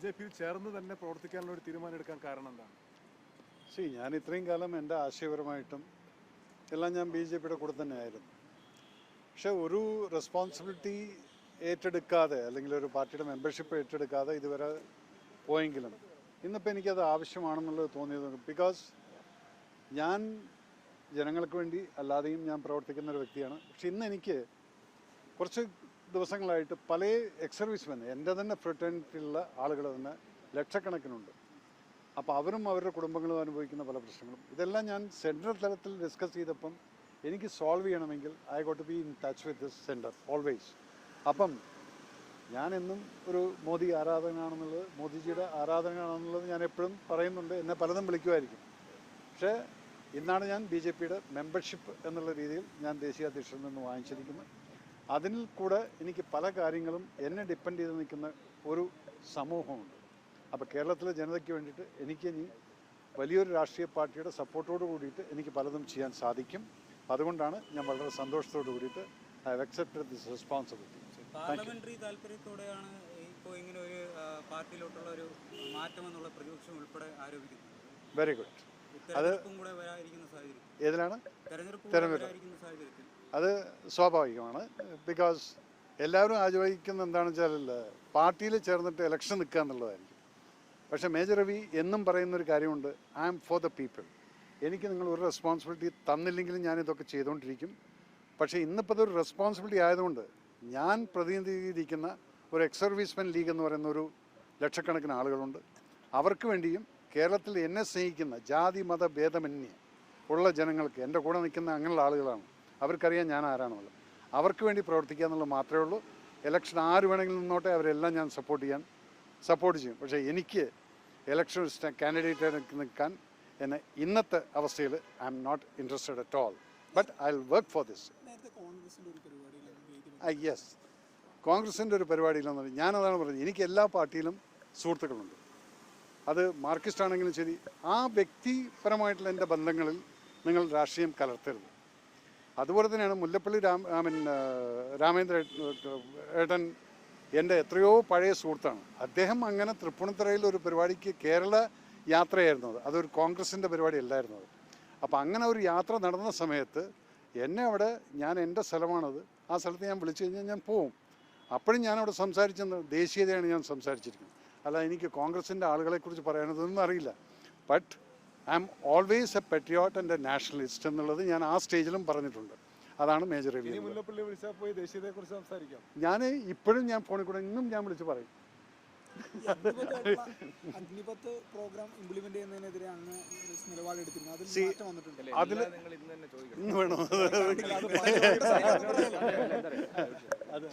ബിജെപിയിൽ ചേർന്ന് തന്നെ പ്രവർത്തിക്കാനുള്ള ഒരു തീരുമാനം എടുക്കാൻ കാരണം എന്താണ്? ഞാൻ ഇത്രയും കാലം എൻ്റെ ആശയപരമായിട്ടും എല്ലാം ഞാൻ BJPയുടെ കൂടെ തന്നെയായിരുന്നു. പക്ഷെ ഒരു റെസ്പോൺസിബിലിറ്റി ഏറ്റെടുക്കാതെ അല്ലെങ്കിൽ ഒരു പാർട്ടിയുടെ മെമ്പർഷിപ്പ് ഏറ്റെടുക്കാതെ ഇതുവരെ പോയെങ്കിലും ഇന്നിപ്പോൾ എനിക്കത് ആവശ്യമാണെന്നുള്ളത് തോന്നിയത്. ബിക്കോസ് ഞാൻ ജനങ്ങൾക്ക് വേണ്ടി അല്ലാതെയും ഞാൻ പ്രവർത്തിക്കുന്ന ഒരു വ്യക്തിയാണ്. പക്ഷെ ഇന്ന് എനിക്ക് കുറച്ച് ദിവസങ്ങളായിട്ട് പല എക്സ് സർവീസ്മെൻ എൻ്റെ തന്നെ ഫ്രട്ടേണിറ്റിയിലുള്ള ആളുകൾ തന്നെ ലക്ഷക്കണക്കിനുണ്ട്. അപ്പോൾ അവരും അവരുടെ കുടുംബങ്ങളും അനുഭവിക്കുന്ന പല പ്രശ്നങ്ങളും ഇതെല്ലാം ഞാൻ സെൻട്രൽ തലത്തിൽ ഡിസ്കസ് ചെയ്തപ്പം എനിക്ക് സോൾവ് ചെയ്യണമെങ്കിൽ I got to be in touch with this centre always. അപ്പം ഞാൻ എന്നും ഒരു മോദി ആരാധകനാണെന്നുള്ളത്, മോദിജിയുടെ ആരാധകനാണെന്നുള്ളത് ഞാൻ എപ്പോഴും പറയുന്നുണ്ട്. എന്നെ പലതും വിളിക്കുമായിരിക്കും. പക്ഷേ ഇന്നാണ് ഞാൻ BJPയുടെ മെമ്പർഷിപ്പ് എന്നുള്ള രീതിയിൽ ഞാൻ ദേശീയ അധ്യക്ഷനിൽ നിന്ന് വാങ്ങിച്ചിരിക്കുന്നത്. അതിൽ കൂടെ എനിക്ക് പല കാര്യങ്ങളും എന്നെ ഡിപ്പെൻഡ് ചെയ്ത് നിൽക്കുന്ന ഒരു സമൂഹമുണ്ട്. അപ്പോൾ കേരളത്തിലെ ജനതയ്ക്ക് വേണ്ടിയിട്ട് എനിക്ക് ഇനി വലിയൊരു രാഷ്ട്രീയ പാർട്ടിയുടെ സപ്പോർട്ടോട് കൂടിയിട്ട് എനിക്ക് പലതും ചെയ്യാൻ സാധിക്കും. അതുകൊണ്ടാണ് ഞാൻ വളരെ സന്തോഷത്തോട് കൂടിയിട്ട് I have accepted this responsibility. Parliamentary താല്പര്യത്തോടെയാണ് ഇപ്പോൾ ഇങ്ങനെ ഒരു പാർട്ടിയിലോട്ടുള്ള ഒരു മാറ്റം എന്നുള്ള പ്രതിപക്ഷം ഉൾപ്പെടെ ആരോപിക്കുന്നത്. Very good. അത് ഏതിലാണ്? തെരഞ്ഞെടുപ്പ് അത് സ്വാഭാവികമാണ്. ബിക്കോസ് എല്ലാവരും ആലോചിക്കുന്ന എന്താണെന്ന് വെച്ചാൽ പാർട്ടിയിൽ ചേർന്നിട്ട് ഇലക്ഷൻ നിൽക്കുക എന്നുള്ളതായിരിക്കും. പക്ഷേ മേജർ രവി എന്നും പറയുന്നൊരു കാര്യമുണ്ട്, I am for the people. എനിക്ക് നിങ്ങൾ ഒരു റെസ്പോൺസിബിലിറ്റി തന്നില്ലെങ്കിലും ഞാനിതൊക്കെ ചെയ്തുകൊണ്ടിരിക്കും. പക്ഷേ ഇന്നിപ്പോൾ ഇതൊരു റെസ്പോൺസിബിലിറ്റി ആയതുകൊണ്ട് ഞാൻ പ്രതിനിധീകരിക്കുന്ന ഒരു എക്സ് സർവീസ്മെൻ ലീഗ് എന്ന് പറയുന്ന ഒരു ലക്ഷക്കണക്കിന് ആളുകളുണ്ട്. അവർക്ക് വേണ്ടിയും കേരളത്തിൽ എന്നെ സ്നേഹിക്കുന്ന ജാതി മത ഭേദമന്യേ ഉള്ള ജനങ്ങൾക്ക് എൻ്റെ കൂടെ നിൽക്കുന്ന അങ്ങനെയുള്ള ആളുകളാണ്. അവർക്കറിയാം ഞാൻ ആരാണെന്നുള്ളത്. അവർക്ക് വേണ്ടി പ്രവർത്തിക്കുക എന്നുള്ളത് മാത്രമേ ഉള്ളൂ. ഇലക്ഷൻ ആര് വേണമെങ്കിലും നിന്നോട്ടെ, അവരെല്ലാം ഞാൻ സപ്പോർട്ട് ചെയ്യും. പക്ഷേ എനിക്ക് ഇലക്ഷൻ കാൻഡിഡേറ്റ് നിൽക്കാൻ എന്നെ ഇന്നത്തെ അവസ്ഥയിൽ I am not interested at all. But I will work for this. Yes, കോൺഗ്രസിൻ്റെ ഒരു പരിപാടിയിലെന്ന് ഞാനതാണ് പറഞ്ഞത്. എനിക്ക് എല്ലാ പാർട്ടിയിലും സുഹൃത്തുക്കളുണ്ട്. അത് മാർക്സിസ്റ്റ് ആണെങ്കിലും ശരി. ആ വ്യക്തിപരമായിട്ടുള്ള എൻ്റെ ബന്ധങ്ങളിൽ നിങ്ങൾ രാഷ്ട്രീയം കലർത്തരുത്. അതുപോലെ തന്നെയാണ് മുല്ലപ്പള്ളി രാമേന്ദ്ര ഏട്ടൻ എൻ്റെ എത്രയോ പഴയ സുഹൃത്താണ്. അദ്ദേഹം അങ്ങനെ തൃപ്പൂണിത്തുറയിൽ ഒരു പരിപാടിക്ക് കേരള യാത്രയായിരുന്നത്, അതൊരു കോൺഗ്രസിൻ്റെ പരിപാടി അല്ലായിരുന്നത്. അപ്പോൾ അങ്ങനെ ഒരു യാത്ര നടന്ന സമയത്ത് എന്നെ അവിടെ, ഞാൻ എൻ്റെ സ്ഥലമാണത്, ആ സ്ഥലത്ത് ഞാൻ വിളിച്ചു കഴിഞ്ഞാൽ ഞാൻ പോവും. അപ്പോഴും ഞാനവിടെ സംസാരിച്ചത് ദേശീയതയാണ് ഞാൻ സംസാരിച്ചിരിക്കുന്നത്. അല്ല, എനിക്ക് കോൺഗ്രസിൻ്റെ ആളുകളെക്കുറിച്ച് പറയാനതൊന്നും അറിയില്ല. But I am always a patriot and a nationalist എന്നുള്ളത് ഞാൻ ആ സ്റ്റേജിലും പറഞ്ഞിട്ടുണ്ട്. അതാണ് മേജർ രവി. മുല്ലപ്പള്ളി വിളിച്ചാൽ പോയി ദേശീയതയെക്കുറിച്ച് സംസാരിക്കാം. ഞാൻ ഇപ്പോഴും ഞാൻ ഫോണിൽ കൂടെ ഇന്നും ഞാൻ വിളിച്ച് പറയും. അഗ്നിപത്ത് പ്രോഗ്രാം ഇംപ്ലിമെന്റ് ചെയ്യുന്നതിനെതിരെ അങ്ങ് നിലപാടെടുത്തിരുന്നു. അതിൽ ഇന്ന് വേണോ അത്